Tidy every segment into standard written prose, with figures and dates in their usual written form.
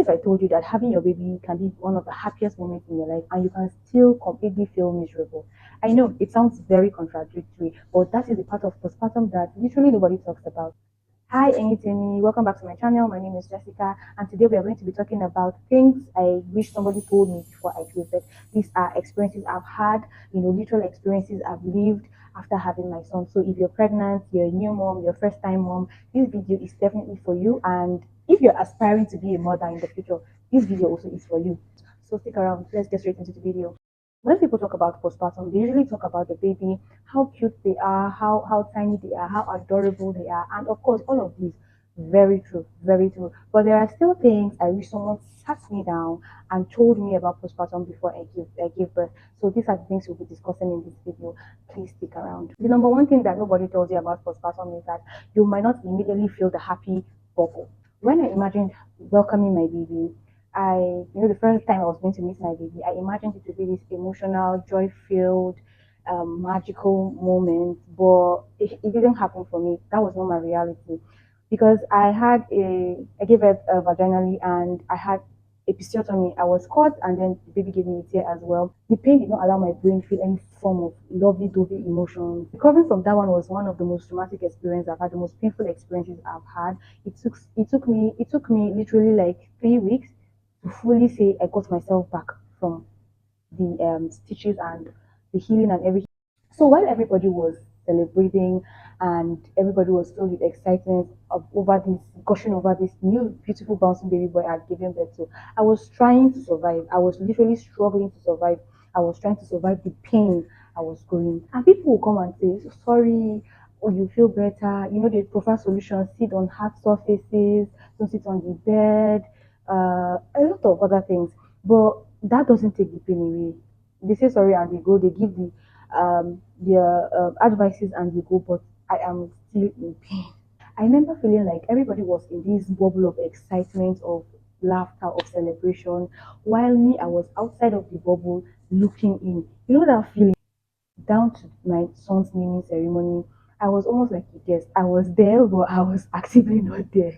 if I told you that having your baby can be one of the happiest moments in your life and you can still completely feel miserable? I know it sounds very contradictory, but that is the part of postpartum that literally nobody talks about. Hi, Amy. Welcome back to my channel. My name is Jessica, and today we are going to be talking about things I wish somebody told me before I gave birth. These are experiences I've had, literal experiences I've lived after having my son. So if you're pregnant, you're a new mom, you're first time mom, this video is definitely for you. And if you're aspiring to be a mother in the future, this video also is for you. So stick around. Let's get straight into the video. When people talk about postpartum, they usually talk about the baby, how cute they are, how tiny they are, how adorable they are, and of course, all of these. Very true, very true. But there are still things I wish someone sat me down and told me about postpartum before I give birth. So these are the things we'll be discussing in this video. Please stick around. The number one thing that nobody tells you about postpartum is that you might not immediately feel the happy bubble. When I imagined welcoming my baby, the first time I was going to meet my baby, I imagined it to be this emotional, joy-filled, magical moment, but it didn't happen for me. That was not my reality because I gave birth vaginally and I had episiotomy. I was cut and then the baby gave me a tear as well. The pain did not allow my brain to feel any form of lovey-dovey emotions. Recovering from that one was one of the most traumatic experiences I've had, the most painful experiences I've had. It took me literally like 3 weeks to fully say I got myself back from the stitches and the healing and everything. So while everybody was celebrating and everybody was filled with excitement over this, gushing over this new beautiful bouncing baby boy I'd given birth to, I was trying to survive. I was literally struggling to survive. I was trying to survive the pain I was going. And people will come and say, sorry, or you feel better. They prefer solutions, sit on hard surfaces, don't sit on the bed, a lot of other things. But that doesn't take the pain away. They say sorry and they go, they give their advices and they go, but I am still in pain. I remember feeling like everybody was in this bubble of excitement, of laughter, of celebration, while me, I was outside of the bubble looking in. You know that feeling? Down to my son's naming ceremony, I was almost like a guest. I was there, but I was actively not there.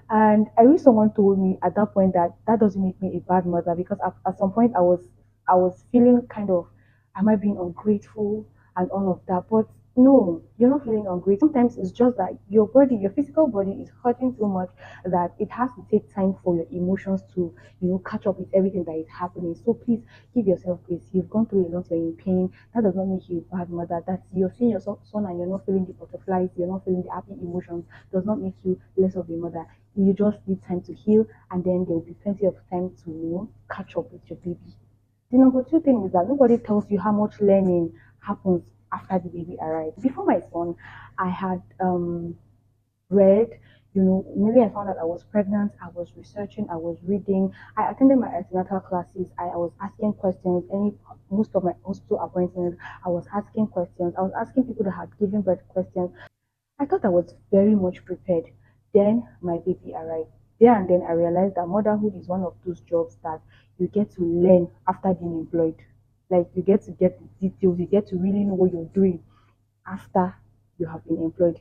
And I wish someone told me at that point that that doesn't make me a bad mother, because at some point I was feeling kind of, am I being ungrateful and all of that? But no, you're not feeling ungrateful. Sometimes it's just that your body, your physical body is hurting so much that it has to take time for your emotions to, catch up with everything that is happening. So please give yourself grace. You've gone through a lot, you're in pain. That does not make you a bad mother. That's, you're seeing your son and you're not feeling the butterflies, you're not feeling the happy emotions, does not make you less of a mother. You just need time to heal, and then there will be plenty of time to, catch up with your baby. The number two thing is that nobody tells you how much learning happens after the baby arrives. Before my son, I had read, maybe I found out I was pregnant, I was researching, I was reading, I attended my antenatal classes, I was asking questions, most of my hospital appointments, I was asking questions, I was asking people that had given birth questions. I thought I was very much prepared. Then my baby arrived. There and then I realized that motherhood is one of those jobs that you get to learn after being employed. Like you get to get the details, you get to really know what you're doing after you have been employed.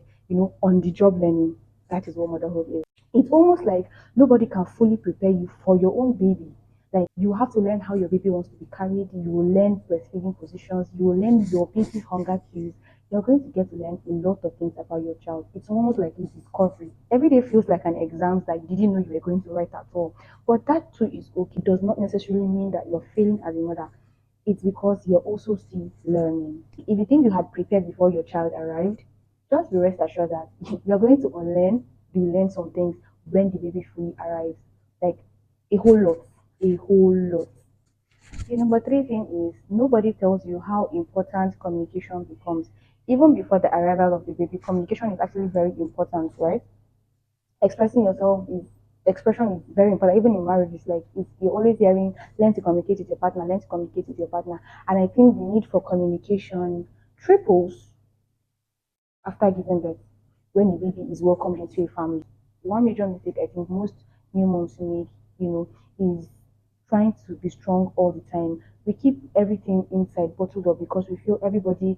On the job learning. That is what motherhood is. It's almost like nobody can fully prepare you for your own baby. Like you have to learn how your baby wants to be carried. You will learn breastfeeding positions. You will learn your baby hunger cues. You're going to get to learn a lot of things about your child. It's almost like a discovery. Every day feels like an exam that you didn't know you were going to write at all. But that too is okay. It does not necessarily mean that you're failing as a mother. It's because you're also still learning. If you think you had prepared before your child arrived, just be rest assured that you're going to unlearn, relearn some things when the baby fully arrives. Like a whole lot. A whole lot. The number three thing is nobody tells you how important communication becomes. Even before the arrival of the baby, communication is actually very important, right? Expressing yourself is expression is very important. Even in marriage, it's like if you're always hearing, learn to communicate with your partner, learn to communicate with your partner. And I think the need for communication triples after giving birth when the baby is welcomed into a family. One major mistake I think most new moms make, is trying to be strong all the time. We keep everything inside bottled up because we feel everybody,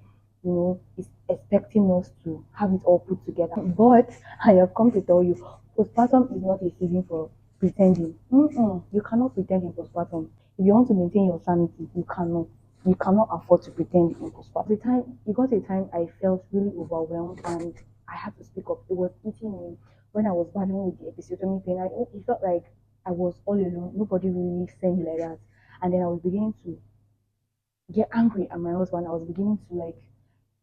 is expecting us to have it all put together. But I have come to tell you, postpartum is not a season for pretending. Mm-mm, you cannot pretend in postpartum. If you want to maintain your sanity, you cannot. You cannot afford to pretend in postpartum. The time it got a time I felt really overwhelmed and I had to speak up. It was eating me when I was battling with the episiotomy pain. It felt like I was all alone. Nobody really said me like that. And then I was beginning to get angry at my husband. I was beginning to like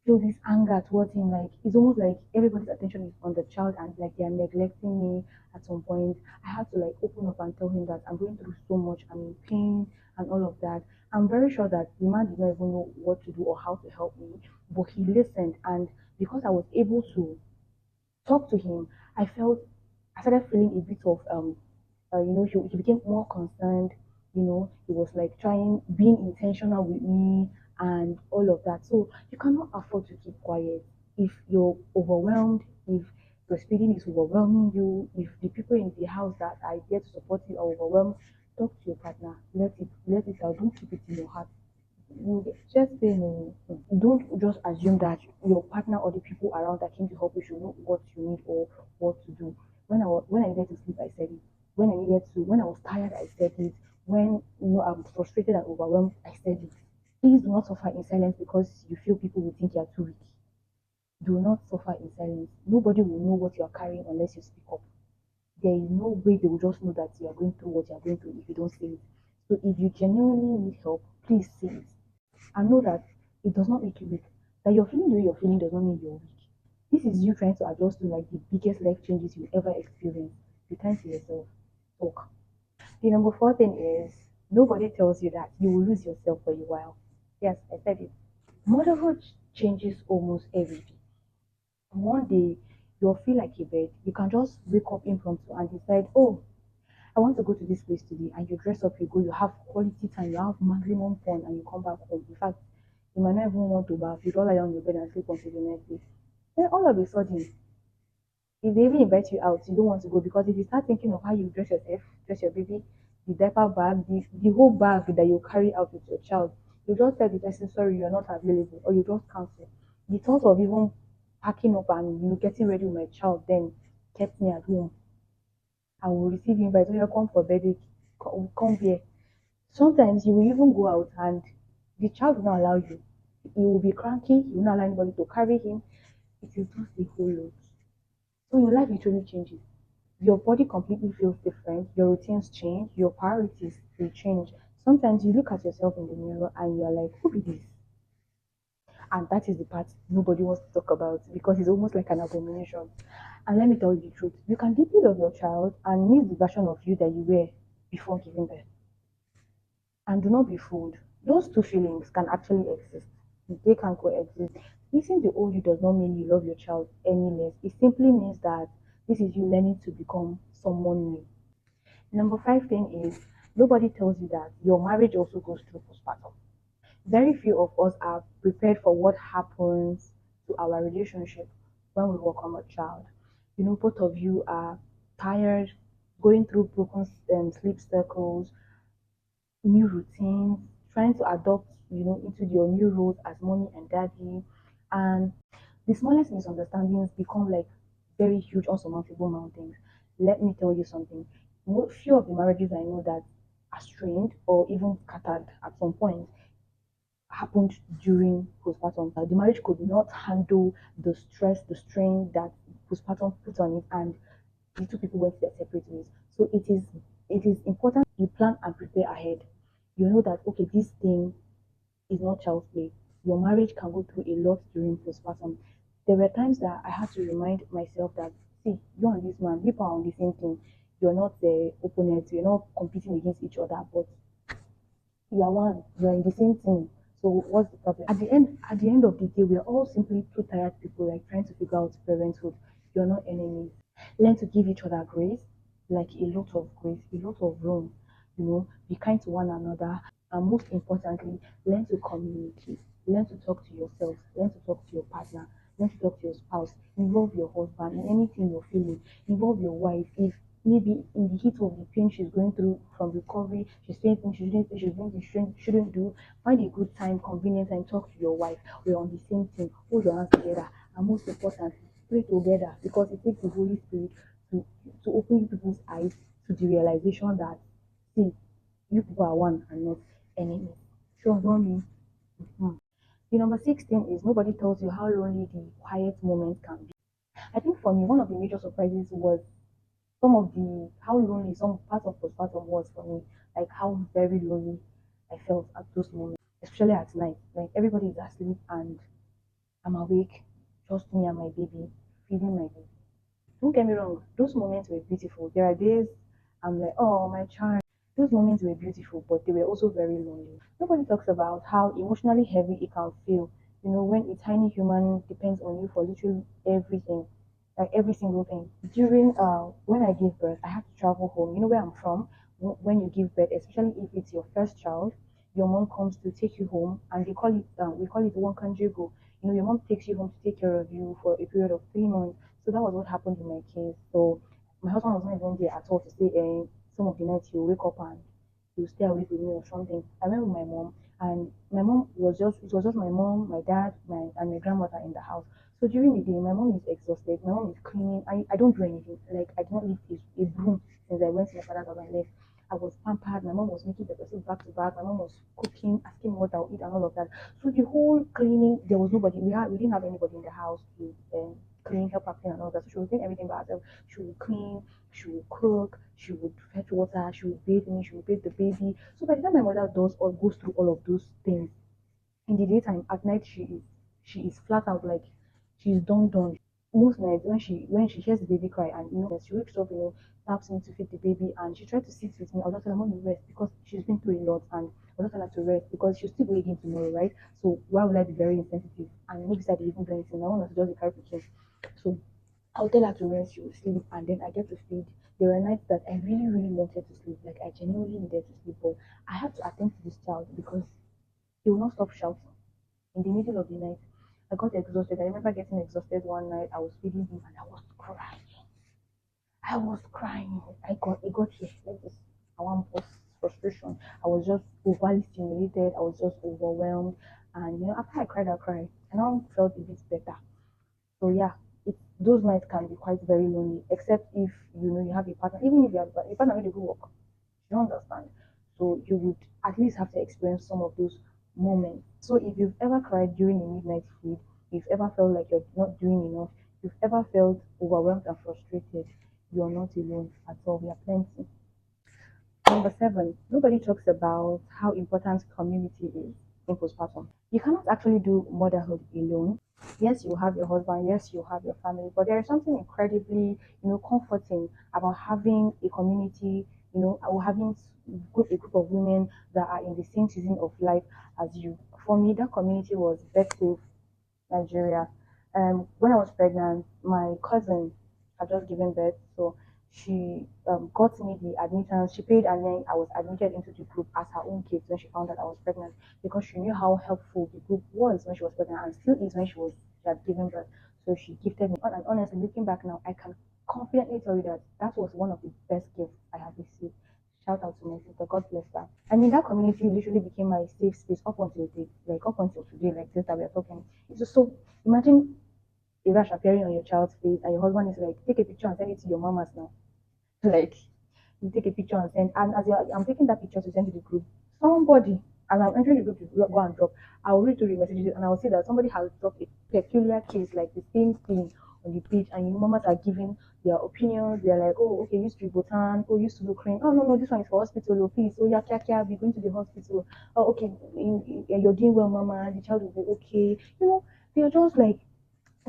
feel this anger towards him. Like it's almost like everybody's attention is on the child and like they are neglecting me at some point. I had to like open up and tell him that I'm going through so much, I'm in pain and all of that. I'm very sure that the man did not even know what to do or how to help me, but he listened, and because I was able to talk to him, I started feeling a bit of he became more concerned. He was like trying, being intentional with me and all of that. So you cannot afford to keep quiet. If you're overwhelmed, if breastfeeding is overwhelming you, if the people in the house that are there to support you are overwhelmed, talk to your partner. Let it out. Don't keep it in your heart. You just say no. Don't just assume that your partner or the people around that came to help you should know what you need or what to do. When I needed to sleep, I said it. When I was tired, I said it. When I'm frustrated and overwhelmed, I said it. Please do not suffer in silence because you feel people will think you are too weak. Do not suffer in silence. Nobody will know what you are carrying unless you speak up. There is no way they will just know that you are going through what you are going through if you don't say it. So if you genuinely need help, please say it. And know that it does not make you weak. That you're feeling the way you're feeling does not mean you're weak. This is you trying to adjust to like the biggest life changes you ever experience. Be kind to yourself. Talk. The number four thing is nobody tells you that you will lose yourself for a while. Yes, I said it. Motherhood changes almost every day. One day you'll feel like a bird. You can just wake up impromptu and decide, oh, I want to go to this place today, and you dress up, you go, you have quality time, you have maximum fun, and you come back home. In fact, you might not even want to bath, you don't lie on your bed and sleep until the next day. Then all of a sudden, if they even invite you out, you don't want to go because if you start thinking of how you dress yourself, dress your baby, the diaper bag, the whole bag that you carry out with your child, you just tell the person, sorry, you're not available, or you just cancel. The thought of even packing up and getting ready with my child then kept me at home. I will receive invite when you come for birthday, come here. Sometimes you will even go out and the child will not allow you. He will be cranky, he will not allow anybody to carry him. It is just a whole lot. So your life literally changes. Your body completely feels different, your routines change, your priorities will change. Sometimes you look at yourself in the mirror and you are like, who be this? And that is the part nobody wants to talk about because it's almost like an abomination. And let me tell you the truth, you can deeply love your child and miss the version of you that you were before giving birth. And do not be fooled. Those two feelings can actually exist. They can coexist. Missing the old you does not mean you love your child any less. It simply means that this is you learning to become someone new. Number five thing is nobody tells you that your marriage also goes through postpartum. Very few of us are prepared for what happens to our relationship when we welcome a child. Both of you are tired, going through broken sleep cycles, new routines, trying to adopt, into your new roles as mommy and daddy. And the smallest misunderstandings become like very huge, unsurmountable mountains. Let me tell you something. Few of the marriages I know that are strained or even scattered at some point happened during postpartum. The marriage could not handle the stress, the strain that postpartum put on it, and the two people went their separate ways. So it is important you plan and prepare ahead. You know that okay, this thing is not child's play. Your marriage can go through a lot during postpartum. There were times that I had to remind myself that see, you and this man, people are on the same thing. You're not the opponents, you're not competing against each other, but you are one, you are in the same team. So what's the problem? At the end of the day, we are all simply two tired people like trying to figure out parenthood. You're not enemies. Learn to give each other grace, like a lot of grace, a lot of room. Be kind to one another, and most importantly, learn to communicate. Learn to talk to yourself. Learn to talk to your partner. Learn to talk to your spouse. Involve your husband in anything you're feeling. Involve your wife if maybe in the heat of the pain she's going through from recovery, she's saying things she shouldn't say, she's doing things she shouldn't do. Find a good time, convenient, and talk to your wife. We're on the same team. Hold your hands together, and most importantly, pray together because it takes the Holy Spirit to to open people's eyes to the realization that, see, you people are one and not enemies. Sure, don't me. Mhm. The number 16 is nobody tells you how lonely the quiet moments can be. I think for me, one of the major surprises was some of the how lonely some part of postpartum was for me, like how very lonely I felt at those moments, especially at night. Like everybody is asleep and I'm awake, just me and my baby, feeding my baby. Don't get me wrong, those moments were beautiful. There are days I'm like, oh, my child. Those moments were beautiful, but they were also very lonely. Nobody talks about how emotionally heavy it can feel, when a tiny human depends on you for literally everything, like every single thing. During when I gave birth, I had to travel home. You know where I'm from? When you give birth, especially if it's your first child, your mom comes to take you home, and we call it one country go. Your mom takes you home to take care of you for a period of 3 months. So that was what happened in my case. So my husband was not even there at all to say, some of the nights he'll wake up and he'll stay awake with me or something. I went with my mom, and my mom it was just my mom, my dad, and my grandmother in the house. So during the day, my mom is exhausted. My mom is cleaning. I don't do anything. Like I did not lift a broom since I went to my father's house and left. I was pampered. My mom was making the soup back to back. My mom was cooking, asking me what I'll eat and all of that. So the whole cleaning, there was nobody. We didn't have anybody in the house to clean, help her clean and all that. So she was doing everything by herself. She would clean, she would cook, she would fetch water, she would bathe me, she would bathe the baby. So by the time my mother does or goes through all of those things in the daytime, at night she is flat out, like she's done. Most nights when she hears the baby cry and she wakes up, taps me to feed the baby and she tried to sit with me. I'll just tell her, "Mommy, rest," because she's been through a lot, and I'll just tell her to rest because she'll still go again tomorrow, right? So why would I be very insensitive and make that even do anything? I want her to just be carry pikin. So I'll tell her to rest, she will sleep, and then I get to feed. There were nights that I really, really wanted to sleep, like I genuinely needed to sleep, but I had to attend to this child because he will not stop shouting in the middle of the night. I got exhausted. I remember getting exhausted one night. I was feeding him and I was crying. I was crying. It got here like this. I want frustration. I was just overly stimulated. I was just overwhelmed. And after I cried, I cried. I now felt a bit better. So yeah, those nights can be quite very lonely, except if you have a partner. Even if you have a partner really good work, you don't understand. So you would at least have to experience some of those moments. So if you've ever cried during a midnight feed, if you've ever felt like you're not doing enough, if you've ever felt overwhelmed and frustrated, you're not alone at all. We are plenty. Number 7, nobody talks about how important community is in postpartum. You cannot actually do motherhood alone. Yes, you have your husband, yes, you have your family, but there is something incredibly, comforting about having a community, or having a group of women that are in the same season of life as you. For me, that community was Bethel, Nigeria. When I was pregnant, my cousin had just given birth, so she got me the admittance. She paid, and then I was admitted into the group as her own kid when she found that I was pregnant, because she knew how helpful the group was when she was pregnant and still is when she had given birth. So she gifted me. And honestly, looking back now, I can confidently tell you that that was one of the best gifts I have received. Shout out to my sister. God bless her. I mean, that community literally became my safe space up until today, up until today, like this that we are talking. It's just so, imagine a rash appearing on your child's face and your husband is like, take a picture and send it to your mamas now. Like, you take a picture and send, and I'm taking that picture to send to the group, somebody, as I'm entering the group to go and drop, I'll read through the messages and I'll see that somebody has dropped a peculiar case, like the same thing on the page, and your mamas are giving their opinions. They're like, oh, okay, use Tributan, oh, use Sudocrine. Oh, no, no, this one is for hospital. Oh, please, oh, yeah, Kia, be going to the hospital. Oh, okay, you're doing well, mama. The child will be okay. They're just like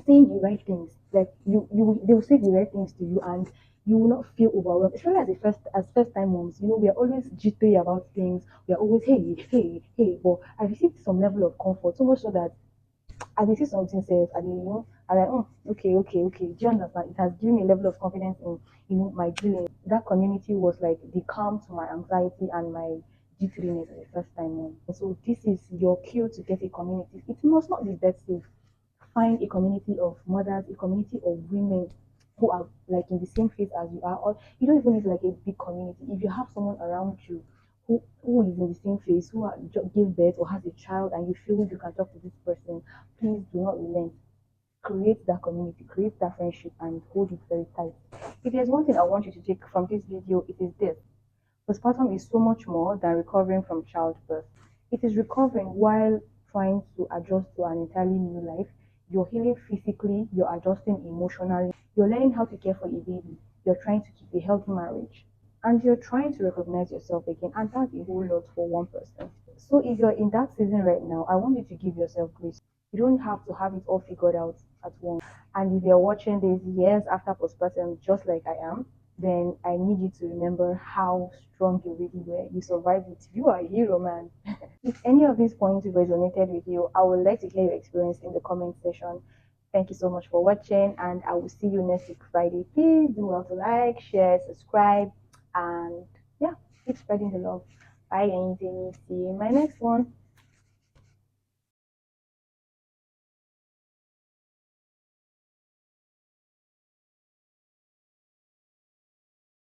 saying the right things. Like they will say the right things to you, and you will not feel overwhelmed. Especially as first time moms, we are always jittery about things. We are always hey, hey, hey. But I received some level of comfort, so much so that as they see something says, and I'm like, oh, okay, okay, okay. Do you understand? It has given me a level of confidence in my dealing. That community was like the calm to my anxiety and my jitteriness as a first time mom. And so this is your cue to get a community. It must not be that safe. Find a community of mothers, a community of women who are like in the same phase as you are, or you don't even need like a big community. If you have someone around you who is in the same phase, who give birth or has a child, and you feel you can talk to this person, please do not relent. create that community, create that friendship, and hold it very tight. If there's one thing I want you to take from this video, it is this: postpartum is so much more than recovering from childbirth. It is recovering while trying to adjust to an entirely new life. You're healing physically, you're adjusting emotionally, you're learning how to care for a baby, you're trying to keep a healthy marriage, and you're trying to recognize yourself again. And that's a whole lot for one person. So if you're in that season right now, I want you to give yourself grace. You don't have to have it all figured out at once. And if you're watching this years after postpartum, just like I am, then I need you to remember how strong you really were. You survived it. You are a hero, man. If any of these points resonated with you, I would like to hear your experience in the comment section. Thank you so much for watching, and I will see you next week Friday. Please do well to like, share, subscribe, and yeah, keep spreading the love. Bye, anything. See you in my next one.